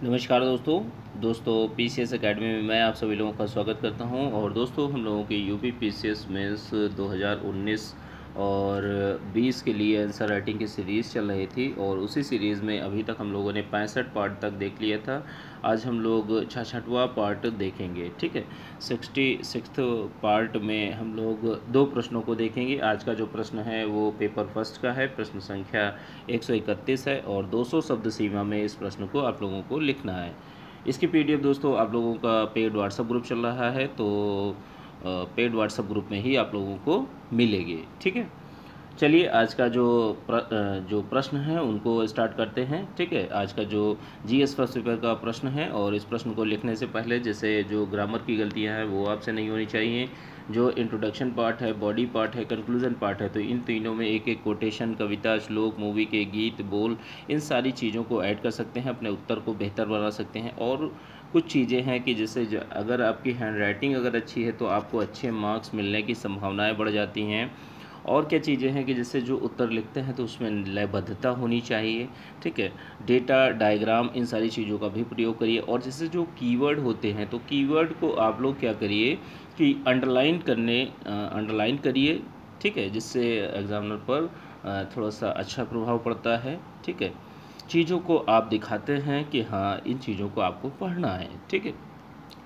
नमस्कार दोस्तों PCS academy में मैं आप सभी लोगों का स्वागत करता हूं। और दोस्तों हम लोगों की यूपी पीसीएस मेंस 2019 और 20 के लिए आंसर राइटिंग की सीरीज़ चल रही थी और उसी सीरीज़ में अभी तक हम लोगों ने 65 पार्ट तक देख लिया था। आज हम लोग 66वां पार्ट देखेंगे। ठीक है, 66th पार्ट में हम लोग 2 प्रश्नों को देखेंगे। आज का जो प्रश्न है वो पेपर फर्स्ट का है, प्रश्न संख्या 131 है और 200 शब्द सीमा में इस प्रश्न को आप लोगों को लिखना है। इसकी पीडीएफ दोस्तों आप लोगों का पेड व्हाट्सएप ग्रुप चल रहा है, तो पेड व्हाट्सएप ग्रुप में ही आप लोगों को मिलेगी। ठीक है, चलिए आज का जो प्रश्न है उनको स्टार्ट करते हैं। ठीक है, आज का जो जीएस फर्स्ट पेपर का प्रश्न है और इस प्रश्न को लिखने से पहले जैसे जो ग्रामर की गलतियां हैं वो आपसे नहीं होनी चाहिए। जो इंट्रोडक्शन पार्ट है, बॉडी पार्ट है, कंक्लूजन पार्ट है, तो इन तीनों में एक एक कोटेशन, कविता, श्लोक, मूवी के गीत, बोल, इन सारी चीज़ों को ऐड कर सकते हैं, अपने उत्तर को बेहतर बना सकते हैं। और कुछ चीज़ें हैं कि जैसे अगर आपकी हैंड राइटिंग अगर अच्छी है तो आपको अच्छे मार्क्स मिलने की संभावनाएँ बढ़ जाती हैं। और क्या चीज़ें हैं कि जैसे जो उत्तर लिखते हैं तो उसमें लयबद्धता होनी चाहिए। ठीक है, डेटा, डायग्राम, इन सारी चीज़ों का भी प्रयोग करिए। और जैसे जो कीवर्ड होते हैं तो कीवर्ड को आप लोग क्या करिए कि अंडरलाइन करिए। ठीक है, जिससे एग्जामिनर पर थोड़ा सा अच्छा प्रभाव पड़ता है। ठीक है, चीज़ों को आप दिखाते हैं कि हाँ इन चीज़ों को आपको पढ़ना है। ठीक है,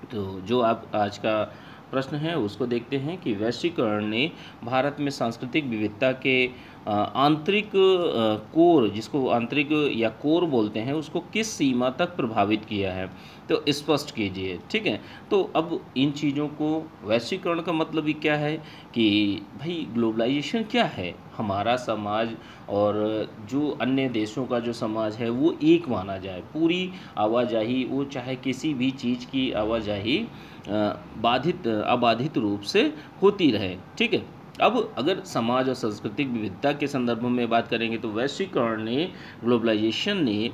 तो जो आप आज का प्रश्न है उसको देखते हैं कि वैश्वीकरण ने भारत में सांस्कृतिक विविधता के आंतरिक कोर, जिसको आंतरिक या कोर बोलते हैं, उसको किस सीमा तक प्रभावित किया है, तो स्पष्ट कीजिए। ठीक है, तो अब इन चीज़ों को, वैश्वीकरण का मतलब ही क्या है कि भाई ग्लोबलाइजेशन क्या है, हमारा समाज और जो अन्य देशों का जो समाज है वो एक माना जाए, पूरी आवाजाही, वो चाहे किसी भी चीज़ की आवाजाही अबाधित रूप से होती रहे। ठीक है, अब अगर समाज और सांस्कृतिक विविधता के संदर्भ में बात करेंगे तो वैश्वीकरण ने, ग्लोबलाइजेशन ने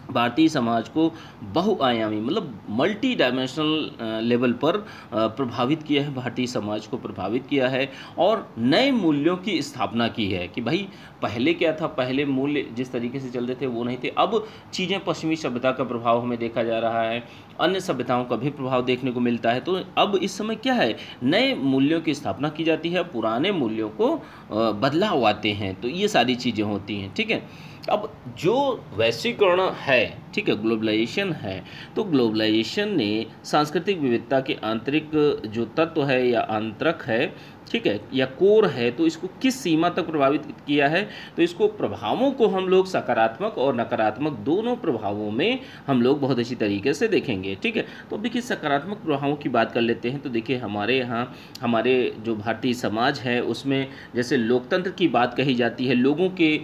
भारतीय समाज को बहुआयामी मतलब मल्टी डायमेंशनल लेवल पर प्रभावित किया है, भारतीय समाज को प्रभावित किया है और नए मूल्यों की स्थापना की है। कि भाई पहले क्या था, पहले मूल्य जिस तरीके से चलते थे वो नहीं थे। अब चीज़ें, पश्चिमी सभ्यता का प्रभाव हमें देखा जा रहा है, अन्य सभ्यताओं का भी प्रभाव देखने को मिलता है। तो अब इस समय क्या है, नए मूल्यों की स्थापना की जाती है, पुराने मूल्यों को बदलाव आते हैं। तो ये सारी चीज़ें होती हैं। ठीक है, अब जो वैश्वीकरण है, ठीक है, ग्लोबलाइजेशन है, तो ग्लोबलाइजेशन ने सांस्कृतिक विविधता के आंतरिक जो तत्व है या आंतरक है, ठीक है, या कोर है, तो इसको किस सीमा तक प्रभावित किया है। तो इसको प्रभावों को हम लोग सकारात्मक और नकारात्मक दोनों प्रभावों में हम लोग बहुत अच्छी तरीके से देखेंगे। ठीक है, तो देखिए सकारात्मक प्रभावों की बात कर लेते हैं। तो देखिए हमारे यहाँ, हमारे जो भारतीय समाज है उसमें जैसे लोकतंत्र की बात कही जाती है, लोगों के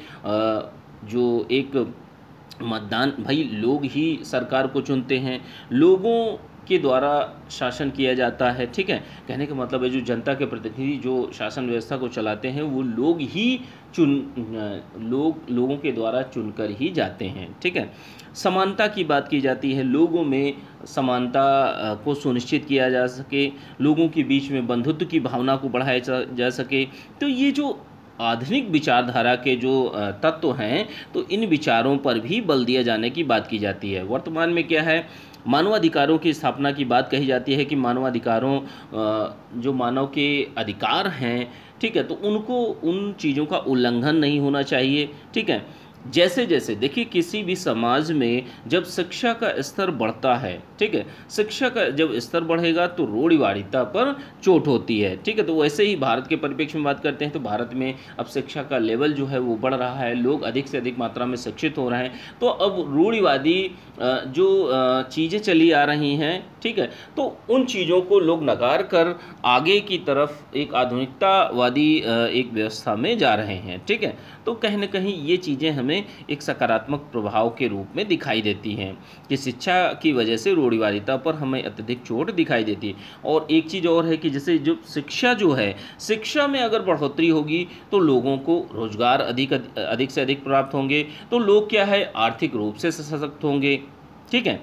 जो एक मतदान, भाई लोग ही सरकार को चुनते हैं, लोगों के द्वारा शासन किया जाता है। ठीक है, कहने का मतलब है जो जनता के प्रतिनिधि जो शासन व्यवस्था को चलाते हैं वो लोग ही लोगों के द्वारा चुनकर ही जाते हैं। ठीक है, समानता की बात की जाती है, लोगों में समानता को सुनिश्चित किया जा सके, लोगों के बीच में बंधुत्व की भावना को बढ़ाया जा सके। तो ये जो आधुनिक विचारधारा के जो तत्व हैं, तो इन विचारों पर भी बल दिया जाने की बात की जाती है। वर्तमान में क्या है, मानवाधिकारों की स्थापना की बात कही जाती है कि मानवाधिकारों, जो मानव के अधिकार हैं, ठीक है, तो उनको, उन चीज़ों का उल्लंघन नहीं होना चाहिए। ठीक है, जैसे जैसे देखिए किसी भी समाज में जब शिक्षा का स्तर बढ़ता है, ठीक है, शिक्षा का जब स्तर बढ़ेगा तो रूढ़िवादिता पर चोट होती है। ठीक है, तो वैसे ही भारत के परिप्रेक्ष्य में बात करते हैं तो भारत में अब शिक्षा का लेवल जो है वो बढ़ रहा है, लोग अधिक से अधिक मात्रा में शिक्षित हो रहे हैं। तो अब रूढ़िवादी जो चीज़ें चली आ रही हैं, ठीक है, तो उन चीज़ों को लोग नकार कर आगे की तरफ एक आधुनिकतावादी एक व्यवस्था में जा रहे हैं। ठीक है, तो कहीं ना कहीं ये चीज़ें हमें एक सकारात्मक प्रभाव के रूप में दिखाई देती हैं कि शिक्षा की वजह से रूढ़िवादिता पर हमें अत्यधिक चोट दिखाई देती है। और एक चीज़ और है कि जैसे जो शिक्षा जो है, शिक्षा में अगर बढ़ोतरी होगी तो लोगों को रोजगार अधिक से अधिक प्राप्त होंगे, तो लोग क्या है, आर्थिक रूप से सशक्त होंगे। ठीक है,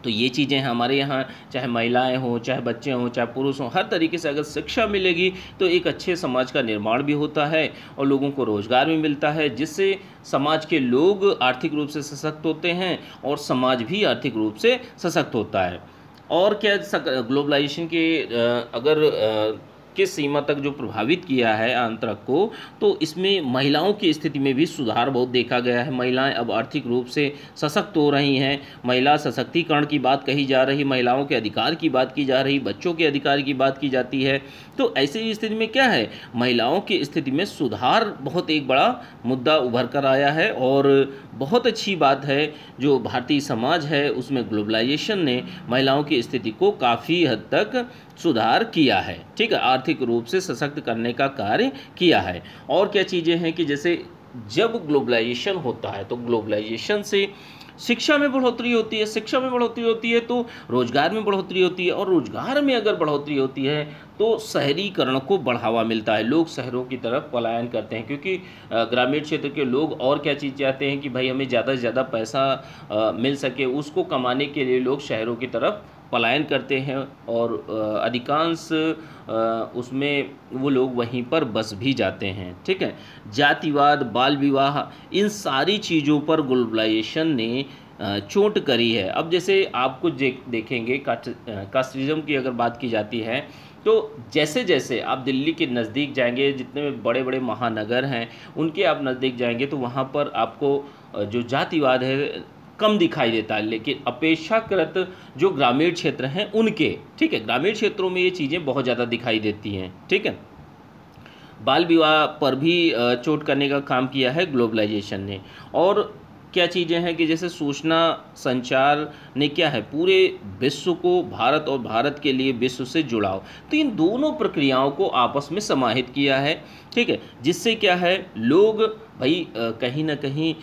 तो ये चीज़ें हमारे यहाँ, चाहे महिलाएं हों, चाहे बच्चे हों, चाहे पुरुष हों, हर तरीके से अगर शिक्षा मिलेगी तो एक अच्छे समाज का निर्माण भी होता है और लोगों को रोज़गार भी मिलता है, जिससे समाज के लोग आर्थिक रूप से सशक्त होते हैं और समाज भी आर्थिक रूप से सशक्त होता है। और क्या ग्लोबलाइजेशन के अगर किस सीमा तक जो प्रभावित किया है आंतरिक को, तो इसमें महिलाओं की स्थिति में भी सुधार बहुत देखा गया है। महिलाएं अब आर्थिक रूप से सशक्त हो रही हैं। महिला सशक्तिकरण की बात कही जा रही, महिलाओं के अधिकार की बात की जा रही, बच्चों के अधिकार की बात की जाती है। तो ऐसी स्थिति में क्या है, महिलाओं की स्थिति में सुधार बहुत एक बड़ा मुद्दा उभर कर आया है और बहुत अच्छी बात है जो भारतीय समाज है उसमें ग्लोबलाइजेशन ने महिलाओं की स्थिति को काफ़ी हद तक सुधार किया है। ठीक है, आर्थिक रूप से सशक्त करने का कार्य किया है। और क्या चीज़ें हैं कि जैसे जब ग्लोबलाइजेशन होता है तो ग्लोबलाइजेशन से शिक्षा में बढ़ोतरी होती है, शिक्षा में बढ़ोतरी होती है तो रोजगार में बढ़ोतरी होती है, और रोजगार में अगर बढ़ोतरी होती है तो शहरीकरण को बढ़ावा मिलता है। लोग शहरों की तरफ पलायन करते हैं क्योंकि ग्रामीण क्षेत्र के लोग और क्या चीज़ चाहते हैं कि भाई हमें ज़्यादा से ज़्यादा पैसा मिल सके, उसको कमाने के लिए लोग शहरों की तरफ पलायन करते हैं और अधिकांश उसमें वो लोग वहीं पर बस भी जाते हैं। ठीक है, जातिवाद, बाल विवाह, इन सारी चीज़ों पर ग्लोबलाइजेशन ने चोट करी है। अब जैसे आप कुछ देखेंगे कास्टिज्म की अगर बात की जाती है तो जैसे जैसे आप दिल्ली के नज़दीक जाएंगे, जितने बड़े बड़े महानगर हैं उनके आप नज़दीक जाएंगे तो वहाँ पर आपको जो जातिवाद है कम दिखाई देता है, लेकिन अपेक्षाकृत जो ग्रामीण क्षेत्र हैं उनके, ठीक है, ग्रामीण क्षेत्रों में ये चीज़ें बहुत ज़्यादा दिखाई देती हैं। ठीक है, बाल विवाह पर भी चोट करने का काम किया है ग्लोबलाइजेशन ने। और क्या चीज़ें हैं कि जैसे सूचना संचार ने क्या है पूरे विश्व को, भारत और भारत के लिए विश्व से जुड़ाव, तो इन दोनों प्रक्रियाओं को आपस में समाहित किया है। ठीक है, जिससे क्या है लोग भाई कहीं ना कहीं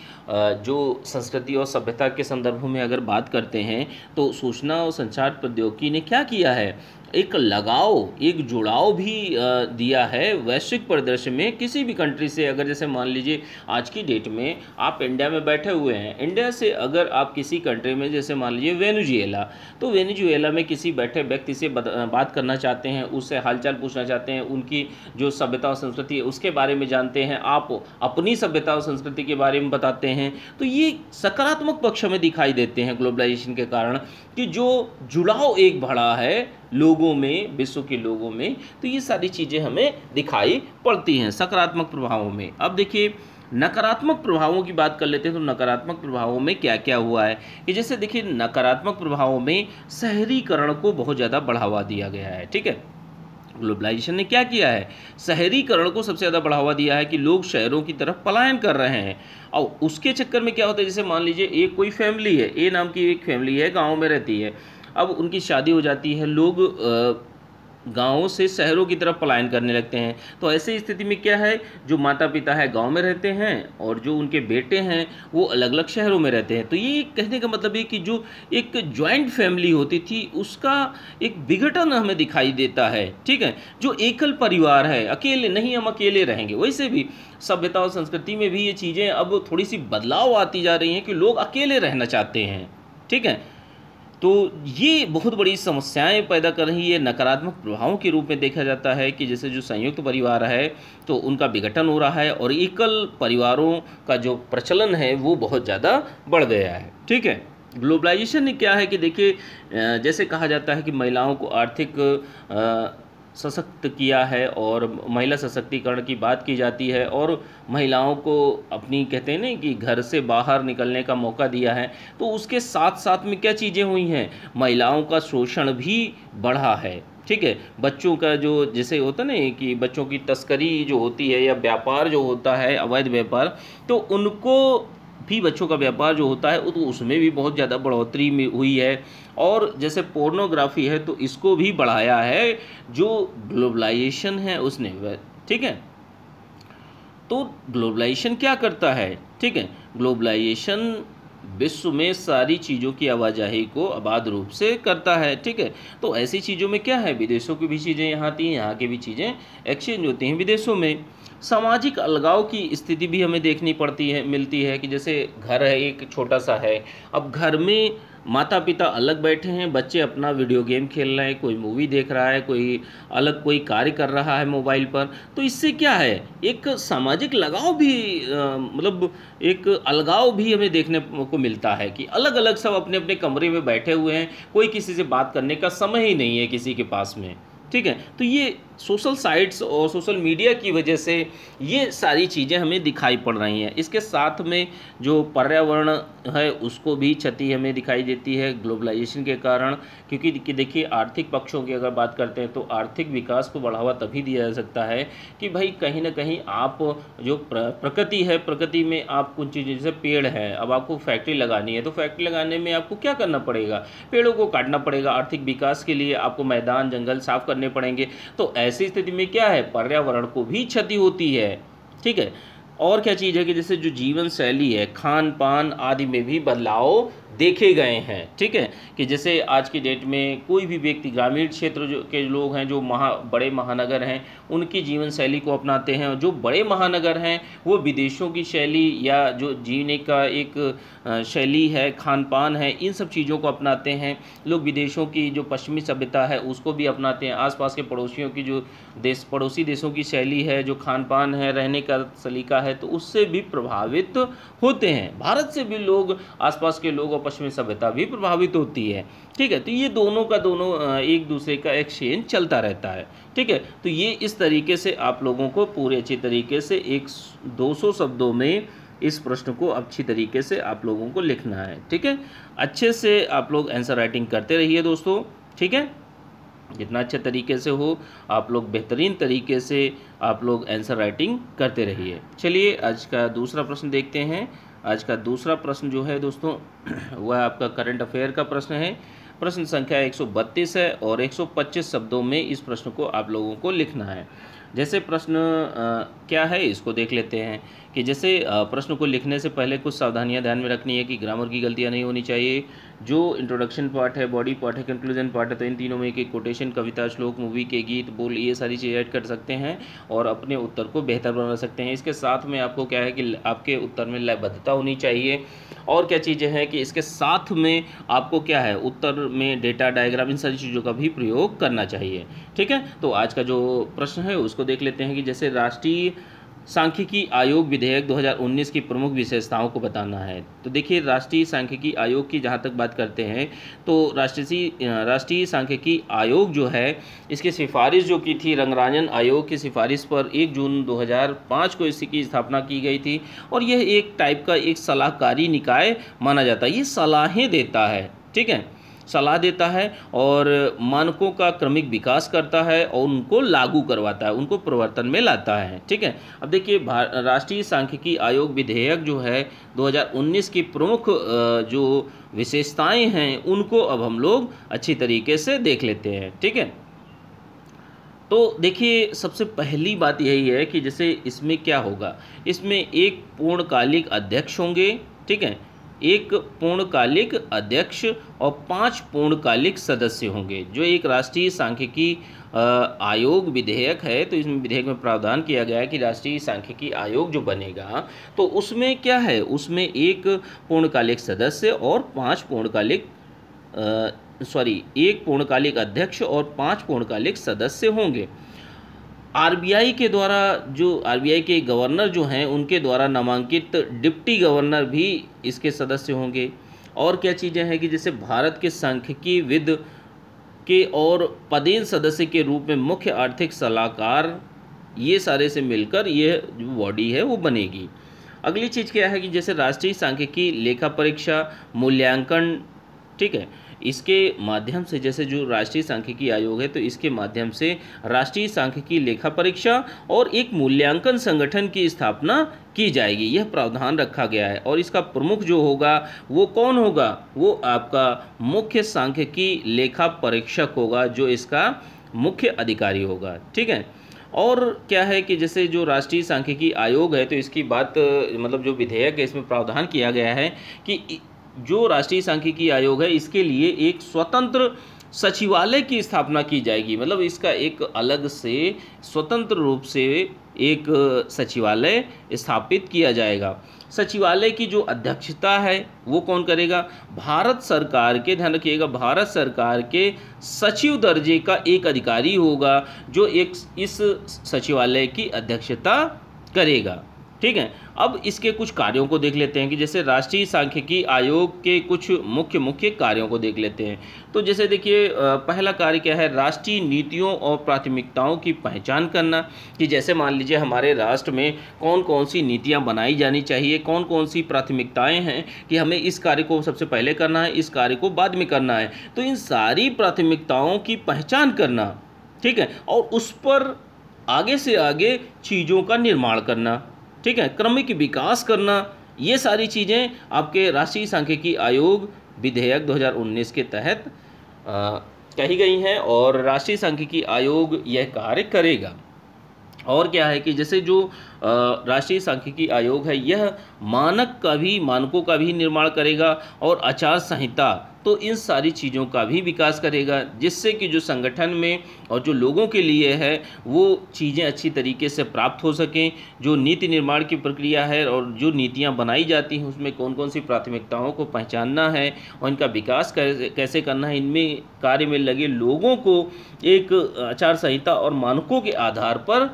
जो संस्कृति और सभ्यता के संदर्भ में अगर बात करते हैं तो सूचना और संचार प्रौद्योगिकी ने क्या किया है, एक लगाव, एक जुड़ाव भी दिया है वैश्विक परिदृश्य में किसी भी कंट्री से। अगर जैसे मान लीजिए आज की डेट में आप इंडिया में बैठे हुए हैं, इंडिया से अगर आप किसी कंट्री में जैसे मान लीजिए वेनेजुएला, तो वेनेजुएला में किसी बैठे व्यक्ति से बात करना चाहते हैं, उससे हालचाल पूछना चाहते हैं, उनकी जो सभ्यता और संस्कृति है उसके बारे में जानते हैं, आप अपनी सभ्यता और संस्कृति के बारे में बताते हैं, तो ये सकारात्मक पक्ष में दिखाई देते हैं ग्लोबलाइजेशन के कारण कि जो जुड़ाव एक बढ़ा है लोगों में, विश्व के लोगों में, तो ये सारी चीज़ें हमें दिखाई पड़ती हैं सकारात्मक प्रभावों में। अब देखिए नकारात्मक प्रभावों की बात कर लेते हैं, तो नकारात्मक प्रभावों में क्या क्या हुआ है कि जैसे देखिए नकारात्मक प्रभावों में शहरीकरण को बहुत ज़्यादा बढ़ावा दिया गया है। ठीक है, ग्लोबलाइजेशन ने क्या किया है, शहरीकरण को सबसे ज़्यादा बढ़ावा दिया है कि लोग शहरों की तरफ पलायन कर रहे हैं। और उसके चक्कर में क्या होता है, जैसे मान लीजिए एक कोई फैमिली है, ए नाम की एक फैमिली है, गांव में रहती है, अब उनकी शादी हो जाती है, लोग गाँवों से शहरों की तरफ पलायन करने लगते हैं। तो ऐसी स्थिति में क्या है, जो माता पिता है गांव में रहते हैं और जो उनके बेटे हैं वो अलग अलग शहरों में रहते हैं। तो ये कहने का मतलब है कि जो एक जॉइंट फैमिली होती थी उसका एक विघटन हमें दिखाई देता है। ठीक है, जो एकल परिवार है, अकेले नहीं हम अकेले रहेंगे, वैसे भी सभ्यता और संस्कृति में भी ये चीज़ें अब थोड़ी सी बदलाव आती जा रही हैं कि लोग अकेले रहना चाहते हैं। ठीक है, तो ये बहुत बड़ी समस्याएं पैदा कर रही है, नकारात्मक प्रभावों के रूप में देखा जाता है कि जैसे जो संयुक्त परिवार है तो उनका विघटन हो रहा है और एकल परिवारों का जो प्रचलन है वो बहुत ज़्यादा बढ़ गया है। ठीक है, ग्लोबलाइजेशन ने क्या है कि देखिए जैसे कहा जाता है कि महिलाओं को आर्थिक सशक्त किया है और महिला सशक्तिकरण की बात की जाती है और महिलाओं को अपनी कहते हैं ना कि घर से बाहर निकलने का मौका दिया है, तो उसके साथ साथ में क्या चीज़ें हुई हैं, महिलाओं का शोषण भी बढ़ा है। ठीक है, बच्चों का जो जैसे होता ना कि बच्चों की तस्करी जो होती है या व्यापार जो होता है, अवैध व्यापार, तो उनको भी बच्चों का व्यापार जो होता है तो उसमें भी बहुत ज़्यादा बढ़ोतरी में हुई है। और जैसे पोर्नोग्राफी है तो इसको भी बढ़ाया है जो ग्लोबलाइजेशन है उसने। ठीक है, तो ग्लोबलाइजेशन क्या करता है, ठीक है, ग्लोबलाइजेशन विश्व में सारी चीज़ों की आवाजाही को आबाद रूप से करता है। ठीक है, तो ऐसी चीज़ों में क्या है, विदेशों की भी चीज़ें यहाँ आती हैं, यहाँ की भी चीज़ें एक्सचेंज होती हैं विदेशों में। सामाजिक अलगाव की स्थिति भी हमें देखनी पड़ती है, मिलती है कि जैसे घर है, एक छोटा सा है, अब घर में माता पिता अलग बैठे हैं, बच्चे अपना वीडियो गेम खेल रहे हैं, कोई मूवी देख रहा है, कोई अलग कोई कार्य कर रहा है मोबाइल पर, तो इससे क्या है, एक सामाजिक लगाव भी मतलब एक अलगाव भी हमें देखने को मिलता है कि अलग अलग सब अपने अपने कमरे में बैठे हुए हैं, कोई किसी से बात करने का समय ही नहीं है किसी के पास में। ठीक है, तो ये सोशल साइट्स और सोशल मीडिया की वजह से ये सारी चीज़ें हमें दिखाई पड़ रही हैं। इसके साथ में जो पर्यावरण है उसको भी क्षति हमें दिखाई देती है ग्लोबलाइजेशन के कारण, क्योंकि देखिए आर्थिक पक्षों की अगर बात करते हैं तो आर्थिक विकास को बढ़ावा तभी दिया जा सकता है कि भाई कहीं ना कहीं आप जो प्रकृति है, प्रकृति में आप कुछ चीज़ें, जैसे पेड़ है, अब आपको फैक्ट्री लगानी है तो फैक्ट्री लगाने में आपको क्या करना पड़ेगा, पेड़ों को काटना पड़ेगा, आर्थिक विकास के लिए आपको मैदान जंगल साफ करने पड़ेंगे। तो ऐसी स्थिति में क्या है, पर्यावरण को भी क्षति होती है। ठीक है, और क्या चीज़ है कि जैसे जो जीवन शैली है, खान पान आदि में भी बदलाव देखे गए हैं। ठीक है, कि जैसे आज की डेट में कोई भी व्यक्ति ग्रामीण क्षेत्र जो के लोग हैं, जो बड़े महानगर हैं, उनकी जीवन शैली को अपनाते हैं, और जो बड़े महानगर हैं वो विदेशों की शैली या जो जीने का एक शैली है, खान पान है, इन सब चीज़ों को अपनाते हैं। लोग विदेशों की जो पश्चिमी सभ्यता है उसको भी अपनाते हैं, आसपास के पड़ोसियों की जो पड़ोसी देशों की शैली है, जो खान पान है, रहने का सलीका है, तो उससे भी प्रभावित होते हैं। भारत से भी लोग, आसपास के लोग और पश्चिमी सभ्यता भी प्रभावित होती है। ठीक है, तो ये दोनों का दोनों एक दूसरे का एक्सचेंज चलता रहता है। ठीक है, तो ये इस तरीके से आप लोगों को पूरे अच्छी तरीके से 200 शब्दों में इस प्रश्न को अच्छी तरीके से आप लोगों को लिखना है। ठीक है, अच्छे से आप लोग आंसर राइटिंग करते रहिए दोस्तों। ठीक है, जितना अच्छे तरीके से हो आप लोग बेहतरीन तरीके से आप लोग आंसर राइटिंग करते रहिए। चलिए आज का दूसरा प्रश्न देखते हैं। आज का दूसरा प्रश्न जो है दोस्तों वह आपका करंट अफेयर का प्रश्न है। प्रश्न संख्या 132 है और 125 शब्दों में इस प्रश्न को आप लोगों को लिखना है। जैसे प्रश्न क्या है इसको देख लेते हैं कि जैसे प्रश्न को लिखने से पहले कुछ सावधानियां ध्यान में रखनी है कि ग्रामर की गलतियां नहीं होनी चाहिए। जो इंट्रोडक्शन पार्ट है, बॉडी पार्ट है, कंक्लूजन पार्ट है, तो इन तीनों में एक कोटेशन, कविता, श्लोक, मूवी के गीत, बोल, ये सारी चीज़ें ऐड कर सकते हैं और अपने उत्तर को बेहतर बना सकते हैं। इसके साथ में आपको क्या है कि आपके उत्तर में लयबद्धता होनी चाहिए। और क्या चीज़ें हैं कि इसके साथ में आपको क्या है, उत्तर में डेटा, डायग्राम, इन सारी चीज़ों का भी प्रयोग करना चाहिए। ठीक है, तो आज का जो प्रश्न है उसको देख लेते हैं कि जैसे राष्ट्रीय सांख्यिकी आयोग विधेयक 2019 की प्रमुख विशेषताओं को बताना है। तो देखिए राष्ट्रीय सांख्यिकी आयोग की जहाँ तक बात करते हैं तो राष्ट्रीय सांख्यिकी आयोग जो है, इसकी सिफारिश जो की थी रंगराजन आयोग की सिफारिश पर 1 जून 2005 को इसकी स्थापना की गई थी। और यह एक टाइप का एक सलाहकारी निकाय माना जाता है, ये सलाहें देता है। ठीक है, सलाह देता है और मानकों का क्रमिक विकास करता है और उनको लागू करवाता है, उनको प्रवर्तन में लाता है। ठीक है, अब देखिए राष्ट्रीय सांख्यिकी आयोग विधेयक जो है 2019 की प्रमुख जो विशेषताएं हैं उनको अब हम लोग अच्छी तरीके से देख लेते हैं। ठीक है, तो देखिए सबसे पहली बात यही है कि जैसे इसमें क्या होगा, इसमें एक पूर्णकालिक अध्यक्ष होंगे। ठीक है, एक पूर्णकालिक अध्यक्ष और 5 पूर्णकालिक सदस्य होंगे। जो एक राष्ट्रीय सांख्यिकी आयोग विधेयक है, तो इसमें विधेयक में प्रावधान किया गया है कि राष्ट्रीय सांख्यिकी आयोग जो बनेगा तो उसमें क्या है, उसमें एक पूर्णकालिक सदस्य और 5 पूर्णकालिक एक पूर्णकालिक अध्यक्ष और 5 पूर्णकालिक सदस्य होंगे। आरबीआई के द्वारा, जो आरबीआई के गवर्नर जो हैं उनके द्वारा नामांकित डिप्टी गवर्नर भी इसके सदस्य होंगे। और क्या चीज़ें हैं कि जैसे भारत के सांख्यिकी विद के और पदेन सदस्य के रूप में मुख्य आर्थिक सलाहकार, ये सारे से मिलकर ये जो बॉडी है वो बनेगी। अगली चीज़ क्या है कि जैसे राष्ट्रीय सांख्यिकी लेखा परीक्षा मूल्यांकन, ठीक है, इसके माध्यम से, जैसे जो राष्ट्रीय सांख्यिकी आयोग है तो इसके माध्यम से राष्ट्रीय सांख्यिकी लेखा परीक्षा और एक मूल्यांकन संगठन की स्थापना की जाएगी, यह प्रावधान रखा गया है। और इसका प्रमुख जो होगा वो कौन होगा, वो आपका मुख्य सांख्यिकी लेखा परीक्षक होगा, जो इसका मुख्य अधिकारी होगा। ठीक है, और क्या है कि जैसे जो राष्ट्रीय सांख्यिकी आयोग है तो इसकी बात मतलब जो विधेयक है इसमें प्रावधान किया गया है कि जो राष्ट्रीय सांख्यिकी आयोग है इसके लिए एक स्वतंत्र सचिवालय की स्थापना की जाएगी। मतलब इसका एक अलग से स्वतंत्र रूप से एक सचिवालय स्थापित किया जाएगा। सचिवालय की जो अध्यक्षता है वो कौन करेगा? भारत सरकार के, ध्यान रखिएगा, भारत सरकार के सचिव दर्जे का एक अधिकारी होगा जो इस सचिवालय की अध्यक्षता करेगा। ठीक है। अब इसके कुछ कार्यों को देख लेते हैं कि जैसे राष्ट्रीय सांख्यिकी आयोग के कुछ मुख्य कार्यों को देख लेते हैं। तो जैसे देखिए, पहला कार्य क्या है? राष्ट्रीय नीतियों और प्राथमिकताओं की पहचान करना, कि जैसे मान लीजिए हमारे राष्ट्र में कौन कौन सी नीतियां बनाई जानी चाहिए, कौन कौन सी प्राथमिकताएं हैं कि हमें इस कार्य को सबसे पहले करना है, इस कार्य को बाद में करना है। तो इन सारी प्राथमिकताओं की पहचान करना, ठीक है, और उस पर आगे से आगे चीज़ों का निर्माण करना, ठीक है, क्रमिक विकास करना, ये सारी चीज़ें आपके राष्ट्रीय सांख्यिकी आयोग विधेयक 2019 के तहत कही गई हैं और राष्ट्रीय सांख्यिकी आयोग यह कार्य करेगा। और क्या है कि जैसे जो राष्ट्रीय सांख्यिकी आयोग है यह मानकों का भी निर्माण करेगा और आचार संहिता, तो इन सारी चीज़ों का भी विकास करेगा, जिससे कि जो संगठन में और जो लोगों के लिए है वो चीज़ें अच्छी तरीके से प्राप्त हो सकें। जो नीति निर्माण की प्रक्रिया है और जो नीतियां बनाई जाती हैं उसमें कौन कौन सी प्राथमिकताओं को पहचानना है और इनका विकास कैसे करना है, इनमें कार्य में लगे लोगों को एक आचार संहिता और मानकों के आधार पर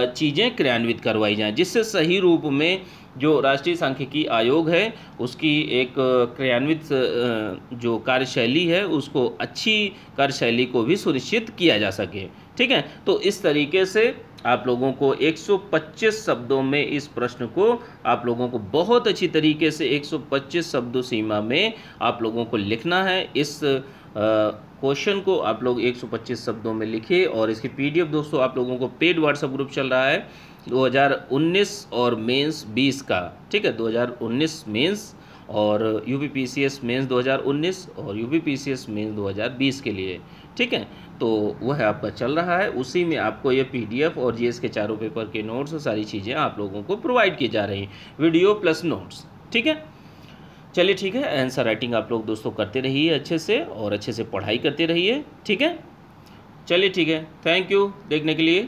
चीज़ें क्रियान्वित करवाई जाएं, जिससे सही रूप में जो राष्ट्रीय सांख्यिकी आयोग है उसकी एक क्रियान्वित जो कार्यशैली है उसको, अच्छी कार्यशैली को भी सुनिश्चित किया जा सके। ठीक है। तो इस तरीके से आप लोगों को 125 शब्दों में इस प्रश्न को आप लोगों को बहुत अच्छी तरीके से 125 शब्दों सीमा में आप लोगों को लिखना है। इस क्वेश्चन को आप लोग 125 शब्दों में लिखिए और इसकी PDF दोस्तों आप लोगों को पेड व्हाट्सएप ग्रुप चल रहा है 2019 और मेंस 20 का। ठीक है, 2019 मेंस और UPPCS मेंस 2019 और UPPCS मेंस 2020 के लिए। ठीक है, तो वह आपका चल रहा है, उसी में आपको ये PDF और GS के चारों पेपर के नोट्स और सारी चीज़ें आप लोगों को प्रोवाइड की जा रही हैं, वीडियो प्लस नोट्स। ठीक है, चलिए ठीक है, आंसर राइटिंग आप लोग दोस्तों करते रहिए अच्छे से और अच्छे से पढ़ाई करते रहिए। ठीक है, चलिए ठीक है, थैंक यू देखने के लिए।